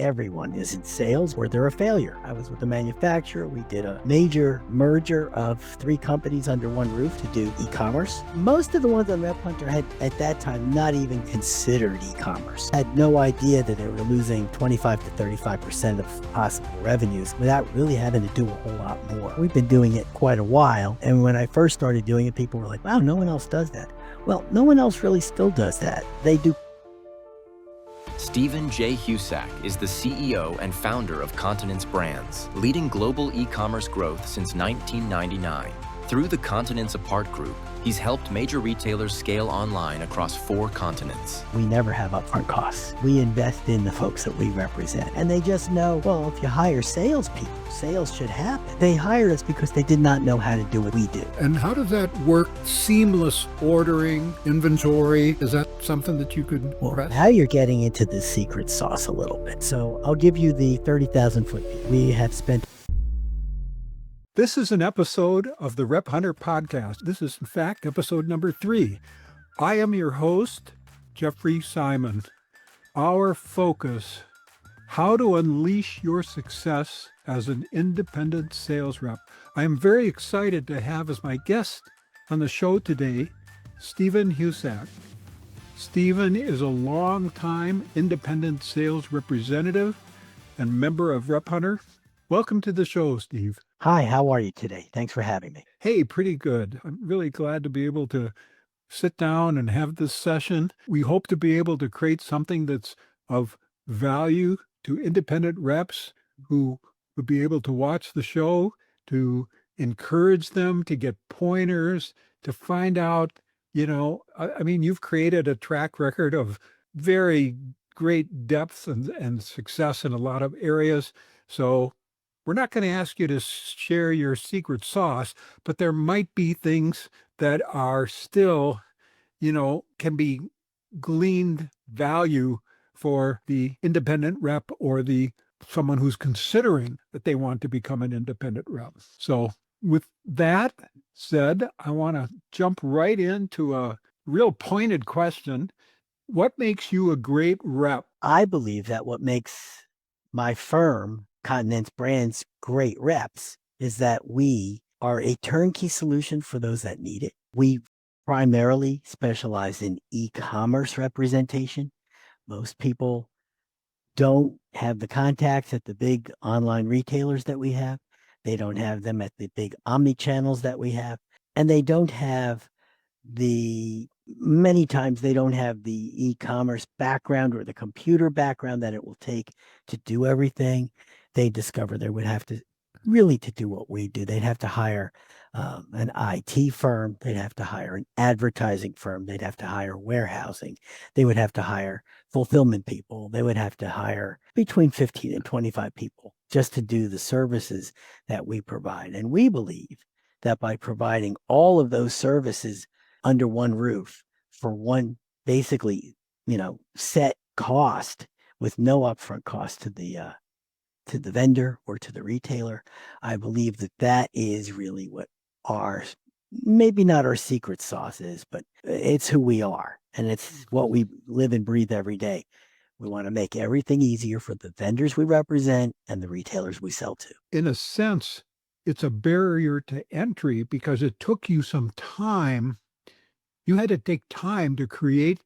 everyone is in sales or they're a failure. I was with a manufacturer. We did a major merger of 3 companies under one roof to do e-commerce. Most of the ones on RepHunter had at that time not even considered e-commerce, had no idea that they were losing 25 to 35% of possible revenues without really having to do a whole lot more. We've been doing it quite a while. And when I first started doing it, people were like, wow, no one else does that. Well, no one else really still does that. They do. Steven J Husak is the CEO and founder of Continence Brands, leading global e-commerce growth since 1999. Through the Continence Apart Group, he's helped major retailers scale online across 4 continents. We never have upfront costs. We invest in the folks that we represent. And they just know, well, if you hire salespeople, sales should happen. They hired us because they did not know how to do what we do. And how does that work? Seamless ordering, inventory, is that something that you could press? Now you're getting into the secret sauce a little bit. So I'll give you the 30,000 foot view. We have spent. This is an episode of the RepHunter podcast. This is, in fact, episode number 3. I am your host, Jeffrey Simon. Our focus, how to unleash your success as an independent sales rep. I am very excited to have as my guest on the show today, Steven Husak. Steven is a longtime independent sales representative and member of RepHunter. Welcome to the show, Steve. Hi, how are you today? Thanks for having me. Hey, pretty good. I'm really glad to be able to sit down and have this session. We hope to be able to create something that's of value to independent reps who would be able to watch the show, to encourage them, to get pointers, to find out, you've created a track record of very great depth and success in a lot of areas. So we're not going to ask you to share your secret sauce, but there might be things that are still, can be gleaned value for the independent rep or someone who's considering that they want to become an independent rep. So with that said, I want to jump right into a real pointed question. What makes you a great rep? I believe that what makes my firm, Continence Brands, great reps is that we are a turnkey solution for those that need it. We primarily specialize in e-commerce representation. Most people don't have the contacts at the big online retailers that we have. They don't have them at the big omni-channels that we have. And they don't have many times they don't have the e-commerce background or the computer background that it will take to do everything. They discover they would have to to do what we do. They'd have to hire an IT firm. They'd have to hire an advertising firm. They'd have to hire warehousing. They would have to hire fulfillment people. They would have to hire between 15 and 25 people just to do the services that we provide. And we believe that by providing all of those services under one roof for one basically, set cost with no upfront cost to the vendor or to the retailer, I believe that is really what maybe not our secret sauce is, but it's who we are. And it's what we live and breathe every day. We want to make everything easier for the vendors we represent and the retailers we sell to. In a sense, it's a barrier to entry because it took you some time. You had to take time to create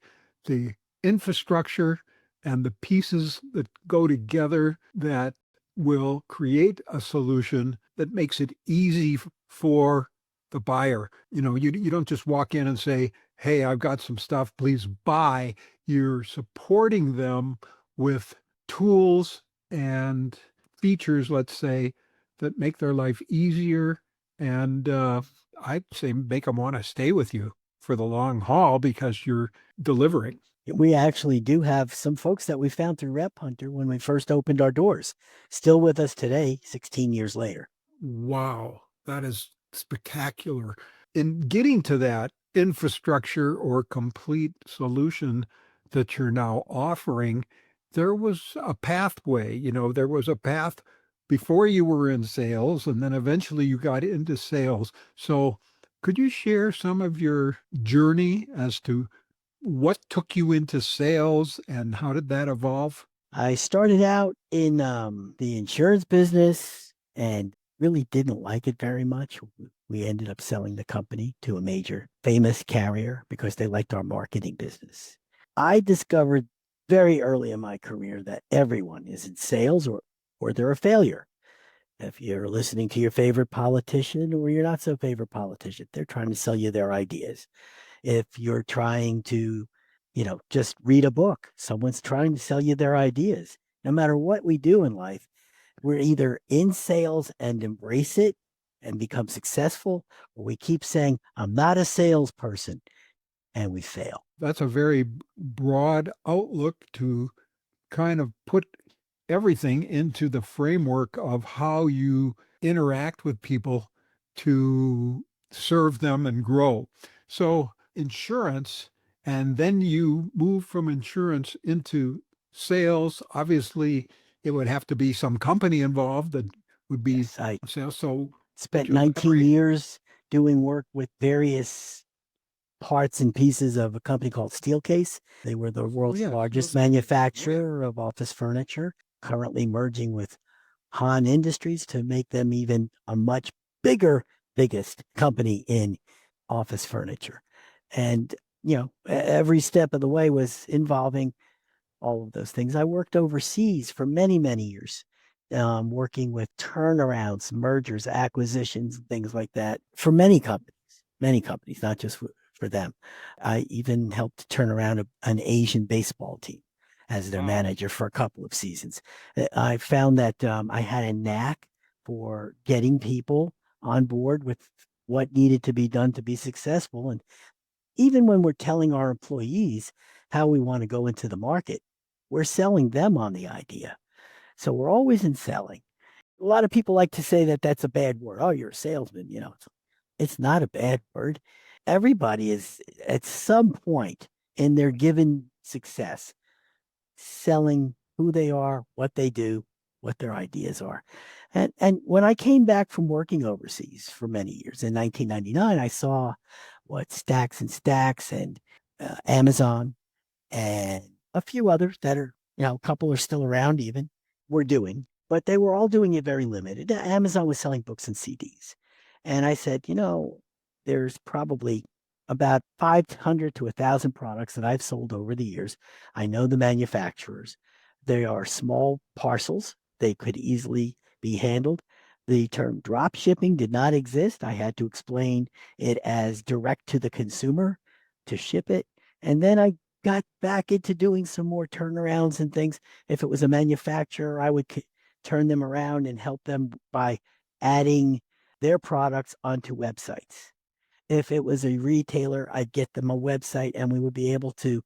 the infrastructure and the pieces that go together that will create a solution that makes it easy for the buyer. You don't just walk in and say, hey, I've got some stuff, please buy. You're supporting them with tools and features, let's say, that make their life easier. And I'd say make them want to stay with you for the long haul because you're delivering. We actually do have some folks that we found through RepHunter when we first opened our doors, still with us today, 16 years later. Wow, that is spectacular. In getting to that infrastructure or complete solution that you're now offering, there was a pathway, there was a path before you were in sales, and then eventually you got into sales. So could you share some of your journey as to what took you into sales and how did that evolve? I started out in the insurance business and really didn't like it very much. We ended up selling the company to a major famous carrier because they liked our marketing business. I discovered very early in my career that everyone is in sales or they're a failure. If you're listening to your favorite politician or your not so favorite politician, they're trying to sell you their ideas. If you're trying to, just read a book, someone's trying to sell you their ideas. No matter what we do in life, we're either in sales and embrace it and become successful, or we keep saying, I'm not a salesperson, and we fail. That's a very broad outlook to kind of put everything into the framework of how you interact with people to serve them and grow. So, insurance, and then you move from insurance into sales. Obviously, it would have to be some company involved that would be Yes, I sales. So, would spent you 19 elaborate? years doing work with various parts and pieces of a company called Steelcase. They were the Oh, world's yes. largest manufacturer of office furniture, currently merging with Han Industries to make them even a much biggest company in office furniture. And, every step of the way was involving all of those things. I worked overseas for many, many years, working with turnarounds, mergers, acquisitions, things like that for many companies, not just for them. I even helped turn around an Asian baseball team as their Wow. manager for a couple of seasons. I found that I had a knack for getting people on board with what needed to be done to be successful. And even when we're telling our employees how we want to go into the market, we're selling them on the idea. So we're always in selling. A lot of people like to say that that's a bad word. Oh, you're a salesman. It's not a bad word. Everybody is at some point in their given success selling who they are, what they do, what their ideas are. And when I came back from working overseas for many years in 1999, I saw what Stacks and Stacks and Amazon and a few others that are, a couple are still around even, were doing, but they were all doing it very limited. Amazon was selling books and CDs. And I said, there's probably about 500 to 1,000 products that I've sold over the years. I know the manufacturers. They are small parcels. They could easily be handled. The term drop shipping did not exist. I had to explain it as direct to the consumer to ship it. And then I got back into doing some more turnarounds and things. If it was a manufacturer, I would turn them around and help them by adding their products onto websites. If it was a retailer, I'd get them a website and we would be able to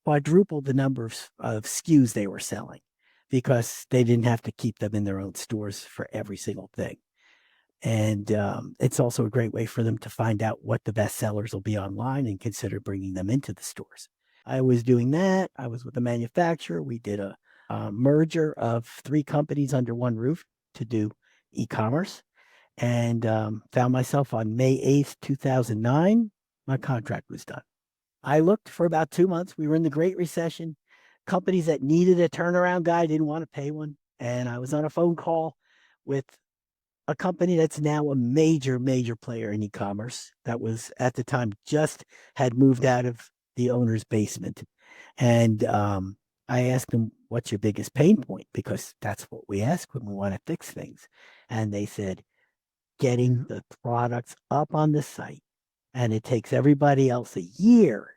quadruple the number of SKUs they were selling because they didn't have to keep them in their own stores for every single thing. And it's also a great way for them to find out what the best sellers will be online and consider bringing them into the stores. I was doing that. I was with a manufacturer. We did a merger of three companies under one roof to do e-commerce and found myself on May 8th, 2009. My contract was done. I looked for about 2 months. We were in the Great Recession. Companies that needed a turnaround guy didn't want to pay one. And I was on a phone call with a company that's now a major player in e-commerce that was at the time just had moved out of the owner's basement. And I asked them, what's your biggest pain point? Because that's what we ask when we want to fix things. And they said, getting the products up on the site. And it takes everybody else a year,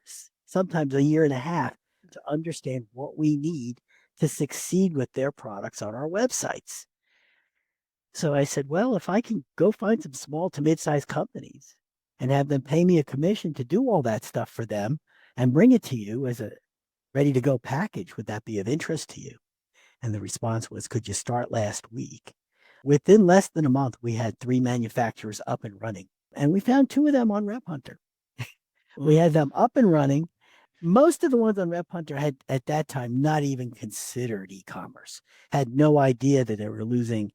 sometimes a year and a half, to understand what we need to succeed with their products on our websites. So I said, well, if I can go find some small to mid-sized companies and have them pay me a commission to do all that stuff for them and bring it to you as a ready to go package, would that be of interest to you? And the response was, could you start last week? Within less than a month, we had three manufacturers up and running, and we found two of them on RepHunter. We had them up and running. Most of the ones on RepHunter had at that time not even considered e-commerce, had no idea that they were losing,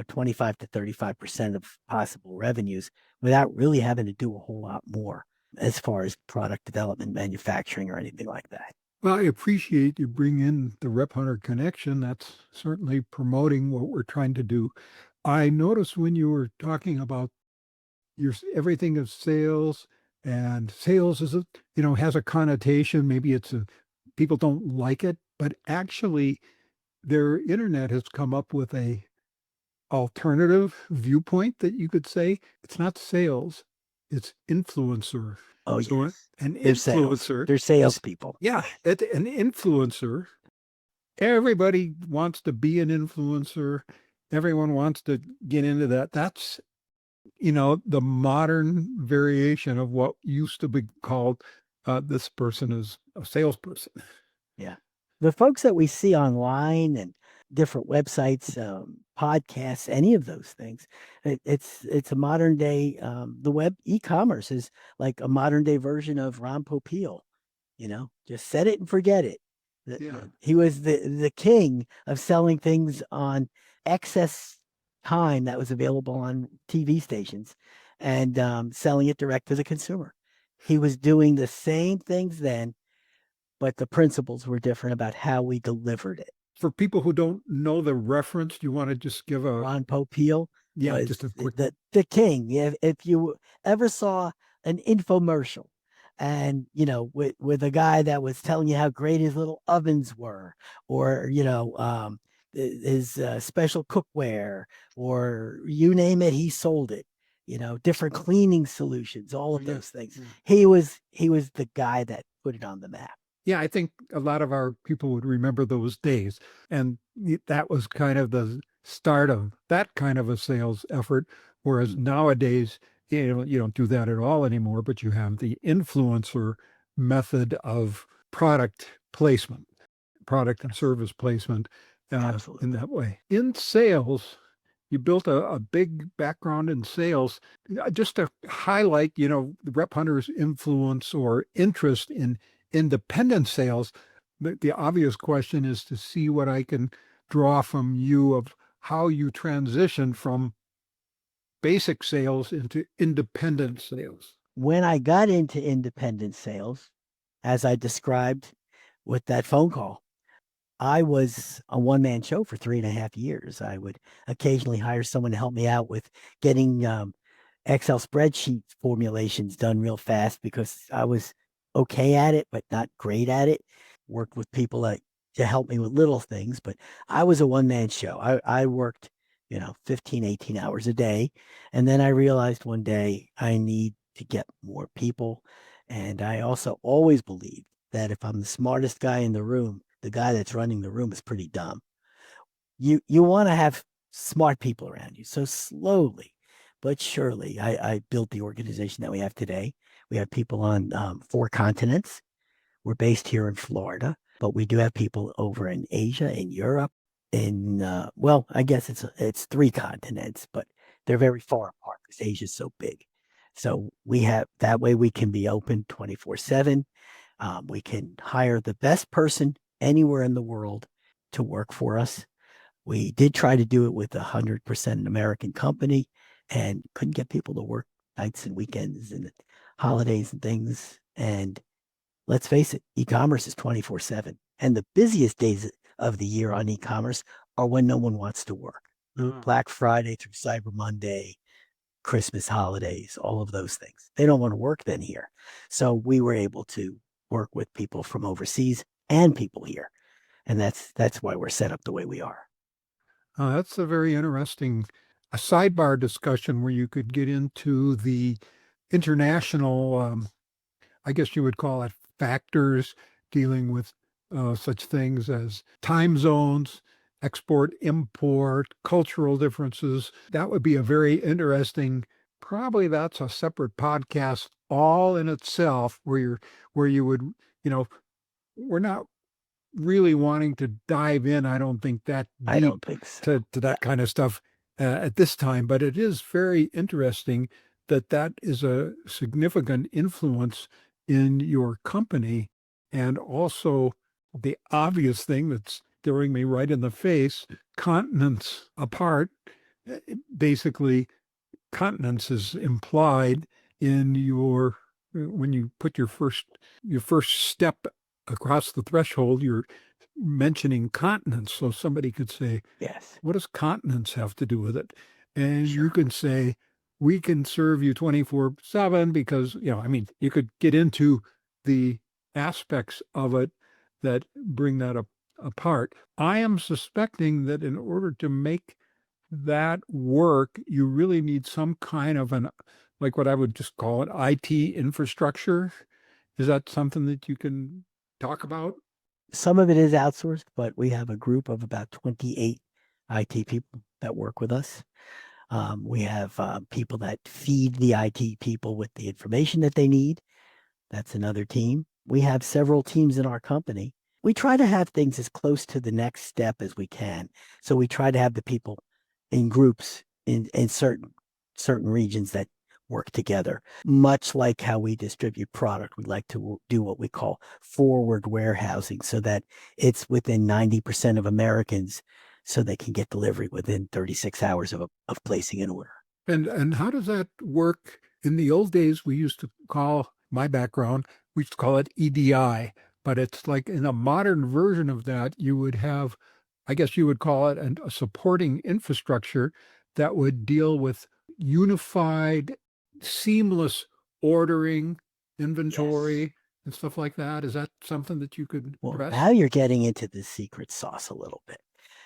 25 to 35% of possible revenues without really having to do a whole lot more as far as product development, manufacturing, or anything like that. Well, I appreciate you bring in the RepHunter connection. That's certainly promoting what we're trying to do. I noticed when you were talking about everything is sales, and sales is has a connotation. Maybe people don't like it, but actually their internet has come up with a alternative viewpoint that you could say it's not sales, it's influencer. Oh, So yes. an They're sales. influencer They're is, salespeople. yeah, an influencer. Everybody wants to be an influencer. Everyone wants to get into that. That's, the modern variation of what used to be called this person is a salesperson. Yeah. The folks that we see online and different websites, podcasts, any of those things, it's a modern day. The web e-commerce is like a modern day version of Ron Popeil. Just set it and forget it. Yeah. He was the king of selling things on excess time that was available on TV stations and selling it direct to the consumer. He was doing the same things then, but the principles were different about how we delivered it. For people who don't know the reference, do you want to just give Ron Popeil yeah, was just a quick, the king. If you ever saw an infomercial and, with a guy that was telling you how great his little ovens were, or, his special cookware, or you name it, he sold it. Different cleaning solutions, all of yeah, those things. yeah. He was the guy that put it on the map. Yeah, I think a lot of our people would remember those days. And that was kind of the start of that kind of a sales effort. Whereas nowadays, you don't do that at all anymore, but you have the influencer method of product placement, product and service placement in Absolutely. that way. In sales, you built a big background in sales. Just to highlight, the Rep Hunter's influence or interest in independent sales, the obvious question is to see what I can draw from you of how you transition from basic sales into independent sales. When I got into independent sales, as I described with that phone call, I was a one man show for 3.5 years. I would occasionally hire someone to help me out with getting Excel spreadsheet formulations done real fast because I was okay at it, but not great at it. Worked with people to help me with little things, but I was a one man show. I worked, 15, 18 hours a day. And then I realized one day I need to get more people. And I also always believed that if I'm the smartest guy in the room, the guy that's running the room is pretty dumb. You want to have smart people around you. So slowly but surely, I built the organization that we have today. We have people on 4 continents. We're based here in Florida, but we do have people over in Asia, in Europe, well, I guess it's 3 continents, but they're very far apart because Asia's so big. So we have that way we can be open 24/7. We can hire the best person anywhere in the world to work for us. We did try to do it with 100% American company and couldn't get people to work nights and weekends and holidays and things. And let's face it, e-commerce is 24/7. And the busiest days of the year on e-commerce are when no one wants to work. Black Friday through Cyber Monday, Christmas holidays, all of those things. They don't want to work then here. So we were able to work with people from overseas and people here. And that's why we're set up the way we are. That's a very interesting a sidebar discussion where you could get into the international, I guess you would call it factors dealing with such things as time zones, export, import, cultural differences. That would be a very interesting, probably that's a separate podcast all in itself where you would, we're not really wanting to dive in, I don't think, that I deep don't think so. to that kind of stuff at this time, but it is very interesting that is a significant influence in your company. And also the obvious thing that's staring me right in the face, continents apart, basically continents is implied in your when you put your first step across the threshold, you're mentioning continence. So somebody could say, Yes. what does continence have to do with it? And you Sure. can say, we can serve you 24/7 because, I mean, you could get into the aspects of it that bring that apart. I am suspecting that in order to make that work, you really need some kind of like what I would just call it, IT infrastructure. Is that something that you can talk about? Some of it is outsourced, but we have a group of about 28 IT people that work with us. We have people that feed the IT people with the information that they need. That's another team. We have several teams in our company. We try to have things as close to the next step as we can. So we try to have the people in groups in certain regions that work together. Much like how we distribute product, we like to do what we call forward warehousing so that it's within 90% of Americans so they can get delivery within 36 hours of placing an order. And how does that work? In the old days, we used to call my background, we used to call it EDI, but it's like in a modern version of that, you would have, I guess you would call it a supporting infrastructure that would deal with unified, seamless ordering, Yes. inventory, and stuff like that. Is that something that you could Well, address? now you're getting into the secret sauce a little bit.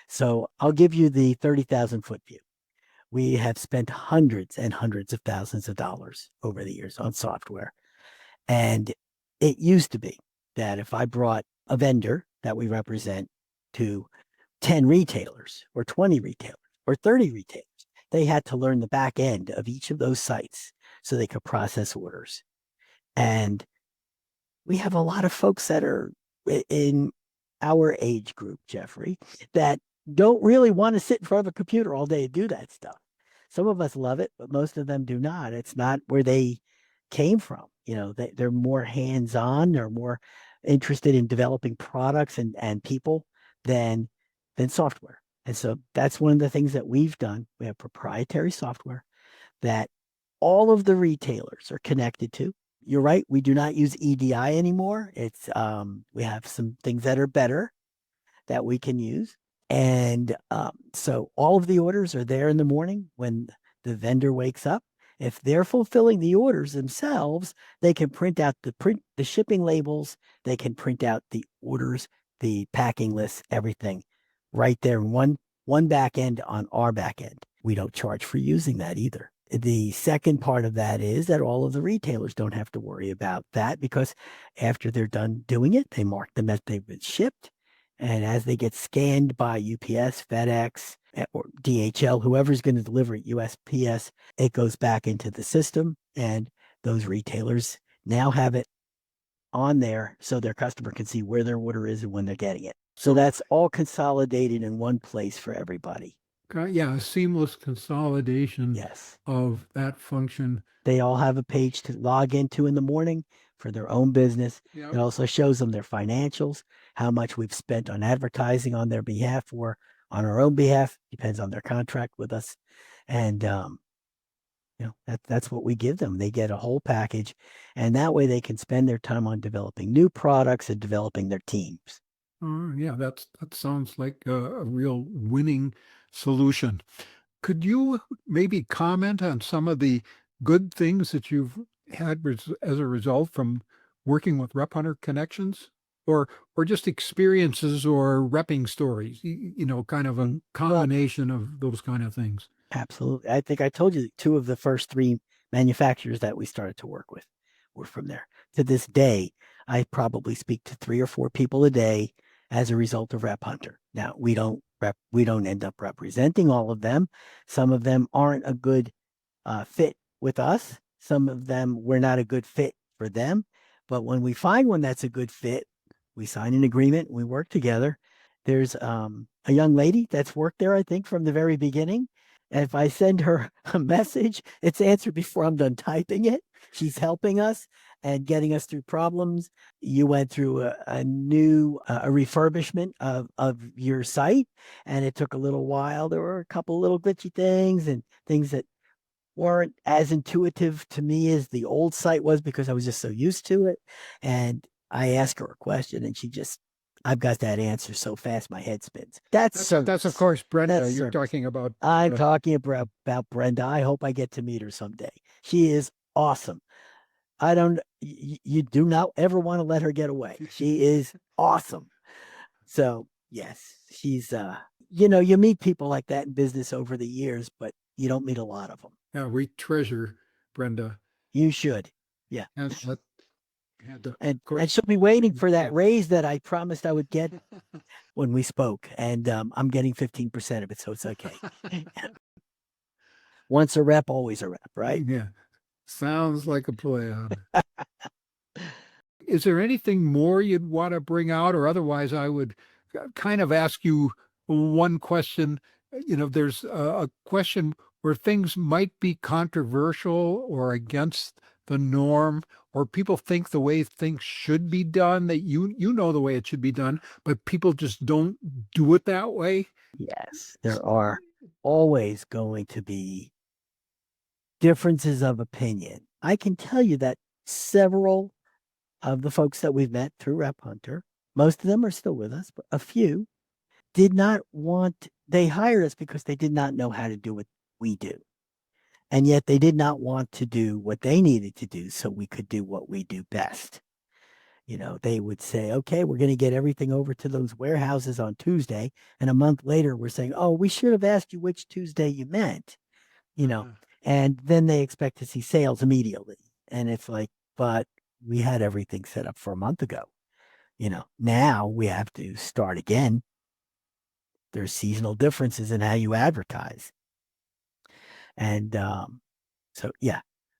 So I'll give you the 30,000-foot view. We have spent hundreds and hundreds of thousands of dollars over the years on software. And it used to be that if I brought a vendor that we represent to 10 retailers or 20 retailers or 30 retailers, they had to learn the back end of each of those sites so they could process orders. And we have a lot of folks that are in our age group, Jeffrey, that don't really want to sit in front of a computer all day and do that stuff. Some of us love it, but most of them do not. It's not where they came from. They're more hands-on. They're more interested in developing products and people than software. And so that's one of the things that we've done. We have proprietary software that all of the retailers are connected to. You're right. We do not use EDI anymore. It's we have some things that are better that we can use. And so all of the orders are there in the morning when the vendor wakes up. If they're fulfilling the orders themselves, they can print out the shipping labels. They can print out the orders, the packing lists, everything right there in one back end on our back end. We don't charge for using that either. The second part of that is that all of the retailers don't have to worry about that because after they're done doing it, they mark them as they've been shipped. And as they get scanned by UPS, FedEx, or DHL, whoever's going to deliver it, USPS, it goes back into the system. And those retailers now have it on there so their customer can see where their order is and when they're getting it. So that's all consolidated in one place for everybody. Yeah, a seamless consolidation Yes. of that function. They all have a page to log into in the morning for their own business. Yeah. It also shows them their financials, how much we've spent on advertising on their behalf or on our own behalf, depends on their contract with us. And that's what we give them. They get a whole package, and that way they can spend their time on developing new products and developing their teams. Yeah, that sounds like a real winning solution. Could you maybe comment on some of the good things that you've had as a result from working with RepHunter Connections, or just experiences or repping stories? Kind of a combination of those kind of things. Absolutely. I think I told you 2 of the first 3 manufacturers that we started to work with were from there. To this day, I probably speak to 3 or 4 people a day as a result of RepHunter. Now, we don't end up representing all of them. Some of them aren't a good fit with us. Some of them we're not a good fit for them. But when we find one that's a good fit, we sign an agreement, we work together. There's a young lady that's worked there, I think, from the very beginning. And if I send her a message, it's answered before I'm done typing it. She's helping us and getting us through problems. You went through a new refurbishment of your site, and it took a little while. There were a couple little glitchy things and things that weren't as intuitive to me as the old site was because I was just so used to it. And I ask her a question and I've got that answer so fast my head spins. That's service. That's of course Brenda. That's You're service. talking about. I'm talking about Brenda. I hope I get to meet her someday. She is awesome. You do not ever want to let her get away. She is awesome. So yes, she's, you meet people like that in business over the years, but you don't meet a lot of them. Yeah, we treasure Brenda. You should. Yeah. And And she'll be waiting for that raise that I promised I would get when we spoke. And I'm getting 15% of it, so it's okay. Once a rep, always a rep, right? Yeah. Sounds like a plan. Is there anything more you'd want to bring out? Or otherwise, I would kind of ask you one question. There's a question where things might be controversial or against the norm, or people think the way things should be done, that you know the way it should be done, but people just don't do it that way. Yes, there are always going to be differences of opinion. I can tell you that several of the folks that we've met through RepHunter, most of them are still with us, but a few they hired us because they did not know how to do what we do. And yet they did not want to do what they needed to do so we could do what we do best. They would say, okay, we're going to get everything over to those warehouses on Tuesday. And a month later, we're saying, oh, we should have asked you which Tuesday you meant, and then they expect to see sales immediately. And it's like, but we had everything set up for a month ago. Now we have to start again. There's seasonal differences in how you advertise. And so, yeah,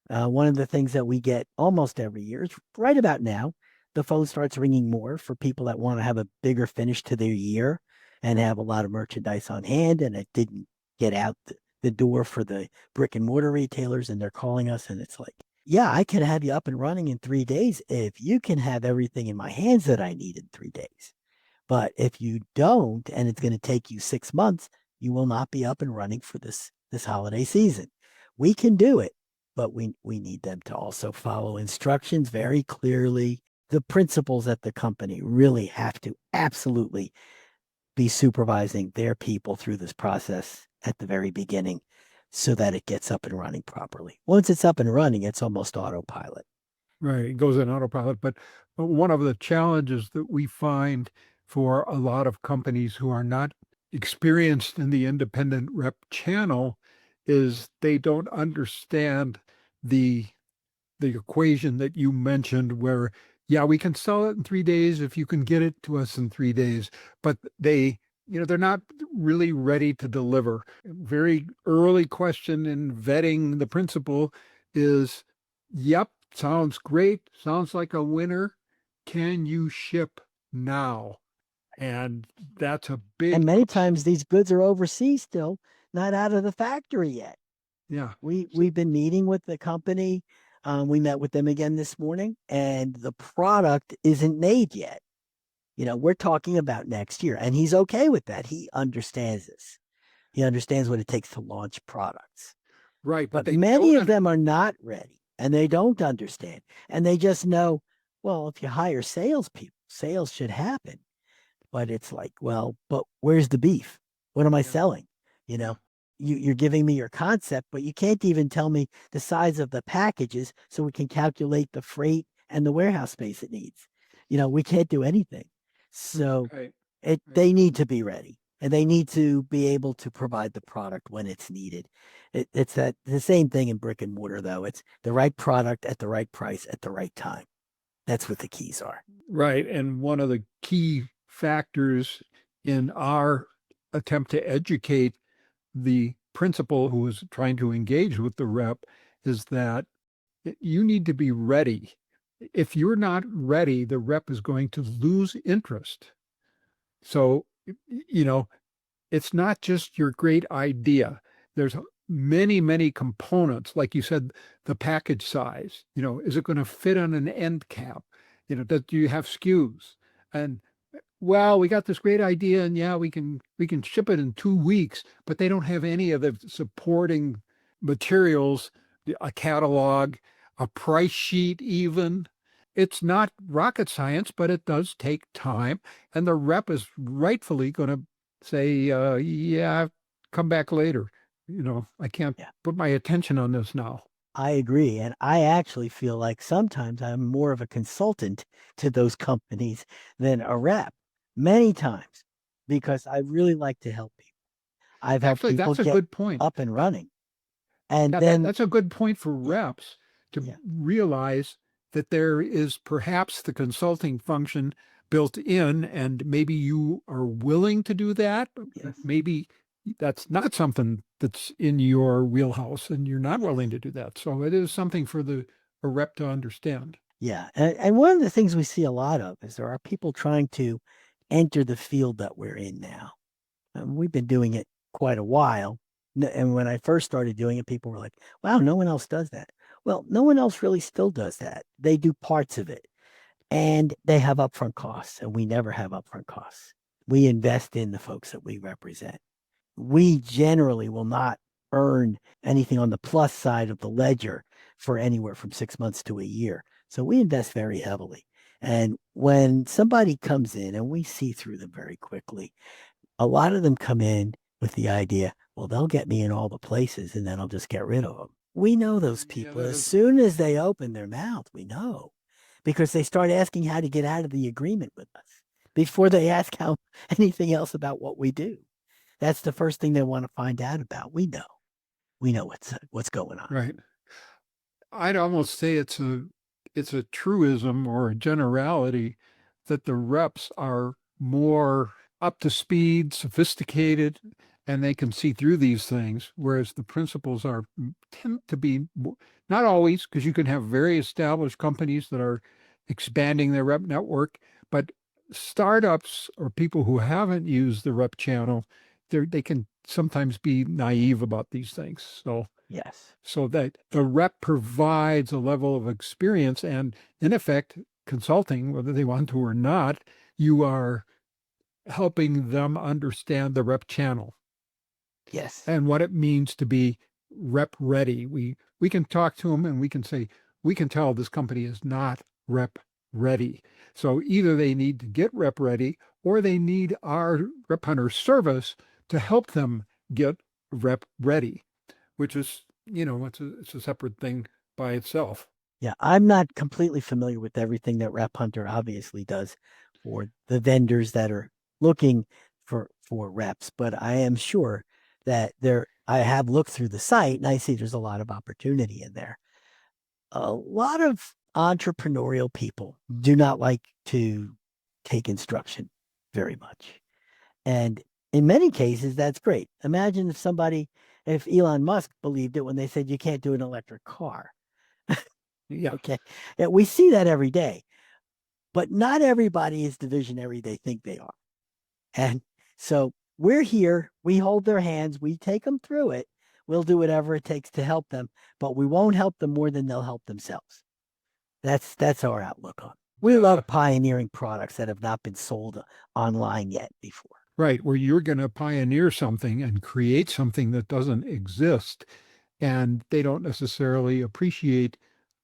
one of the things that we get almost every year is right about now, the phone starts ringing more for people that want to have a bigger finish to their year and have a lot of merchandise on hand. And it didn't get out the door for the brick and mortar retailers. And they're calling us and it's like, yeah, I can have you up and running in 3 days if you can have everything in my hands that I need in 3 days. But if you don't, and it's going to take you 6 months, you will not be up and running for this holiday season. We can do it, but we need them to also follow instructions very clearly. The principals at the company really have to absolutely be supervising their people through this process at the very beginning so that it gets up and running properly. Once it's up and running, it's almost autopilot. Right. It goes in autopilot. But one of the challenges that we find for a lot of companies who are not experienced in the independent rep channel is they don't understand the equation that you mentioned where, yeah, we can sell it in 3 days if you can get it to us in 3 days, but they're not really ready to deliver. Very early question in vetting the principal is, yep, sounds great. Sounds like a winner. Can you ship now? And that's a big. And many times these goods are overseas still, not out of the factory yet. Yeah. We've been meeting with the company. We met with them again this morning, and the product isn't made yet. We're talking about next year, and he's okay with that. He understands this. He understands what it takes to launch products. Right. But many of them are not ready, and they don't understand. And they just know, well, if you hire salespeople, sales should happen. But it's like, well, but where's the beef? What am I selling? You're giving me your concept, but you can't even tell me the size of the packages so we can calculate the freight and the warehouse space it needs. We can't do anything. So they need to be ready, and they need to be able to provide the product when it's needed. It's the same thing in brick and mortar, though. It's the right product at the right price at the right time. That's what the keys are. Right. And one of the key factors in our attempt to educate the principal who is trying to engage with the rep is that you need to be ready. If you're not ready, the rep is going to lose interest. So, it's not just your great idea. There's many, many components. Like you said, the package size, is it going to fit on an end cap? Do you have SKUs? And well, we got this great idea and yeah, we can ship it in 2 weeks, but they don't have any of the supporting materials, a catalog, a price sheet even. it's not rocket science, but it does take time. And the rep is rightfully going to say, yeah, come back later. I can't Yeah, put my attention on this now. I agree. And I actually feel like sometimes I'm more of a consultant to those companies than a rep, many times, because I really like to help people. I've helped Actually, people that's a get good point. up and running. And Yeah, then, that's a good point for yeah, reps to yeah, realize that there is perhaps the consulting function built in, and maybe you are willing to do that, but yes, maybe that's not something that's in your wheelhouse and you're not yes. willing to do that. So it is something for a rep to understand. Yeah. And one of the things we see a lot of is there are people trying to enter the field that we're in now. And we've been doing it quite a while. And when I first started doing it, people were like, wow, no one else does that. Well, no one else really still does that. They do parts of it and they have upfront costs, and we never have upfront costs. We invest in the folks that we represent. We generally will not earn anything on the plus side of the ledger for anywhere from 6 months to a year. So we invest very heavily. And when somebody comes in and we see through them very quickly, a lot of them come in with the idea, well, they'll get me in all the places and then I'll just get rid of them. We know those Yeah, people. that As is. soon as they open their mouth, we know because they start asking how to get out of the agreement with us before they ask how anything else about what we do. That's the first thing they want to find out about. We know what's going on. Right. I'd almost say it's a truism or a generality that the reps are more up to speed, sophisticated, and they can see through these things, whereas the principals tend to be not always, because you can have very established companies that are expanding their rep network, but startups or people who haven't used the rep channel, they can sometimes be naive about these things. Yes. So that Yeah. the rep provides a level of experience and, in effect, consulting, whether they want to or not, you are helping them understand the rep channel Yes. and what it means to be rep ready. We can talk to them and we can say, we can tell this company is not rep ready. So either they need to get rep ready or they need our RepHunter service to help them get rep ready, which is, it's a separate thing by itself. Yeah. I'm not completely familiar with everything that RepHunter obviously does for the vendors that are looking for reps, but I am sure that I have looked through the site and I see there's a lot of opportunity in there. A lot of entrepreneurial people do not like to take instruction very much. And in many cases, that's great. Imagine if Elon Musk believed it when they said you can't do an electric car. Yeah, Okay. Yeah, we see that every day, but not everybody is the visionary they think they are. And so we're here, we hold their hands, we take them through it. We'll do whatever it takes to help them, but we won't help them more than they'll help themselves. That's our outlook on it. We yeah, love pioneering products that have not been sold online yet before. right. Where you're going to pioneer something and create something that doesn't exist, and they don't necessarily appreciate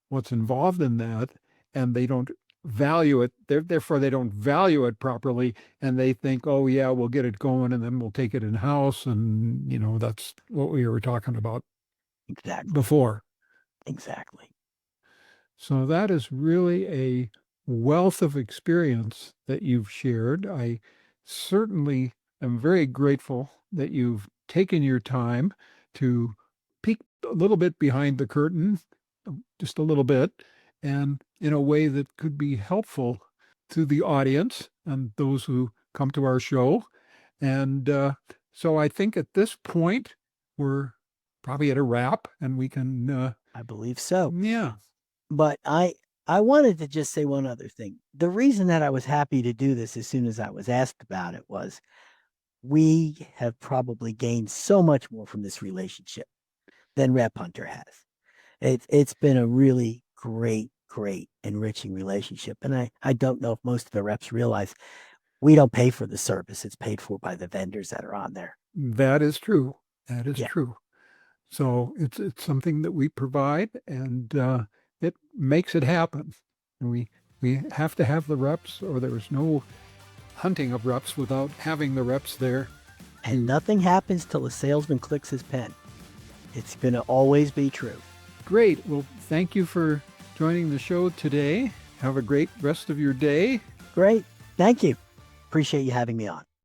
what's involved in that, and they don't value it. Therefore, they don't value it properly, and they think, oh yeah, we'll get it going, and then we'll take it in house, and that's what we were talking about Exactly. before. Exactly. So that is really a wealth of experience that you've shared. I certainly am very grateful that you've taken your time to peek a little bit behind the curtain, just a little bit, and in a way that could be helpful to the audience and those who come to our show. And so I think at this point, we're probably at a wrap and we can, I believe so. yeah. But I wanted to just say one other thing. The reason that I was happy to do this as soon as I was asked about it was we have probably gained so much more from this relationship than Rep Hunter has. It's been a really great enriching relationship. And I don't know if most of the reps realize we don't pay for the service. It's paid for by the vendors that are on there. That is true. That is Yeah. true. So it's something that we provide, and it makes it happen. And we We have to have the reps, or there's no hunting of reps without having the reps there. And nothing happens till a salesman clicks his pen. It's going to always be true. Great. Well, thank you for joining the show today. Have a great rest of your day. Great. Thank you. Appreciate you having me on.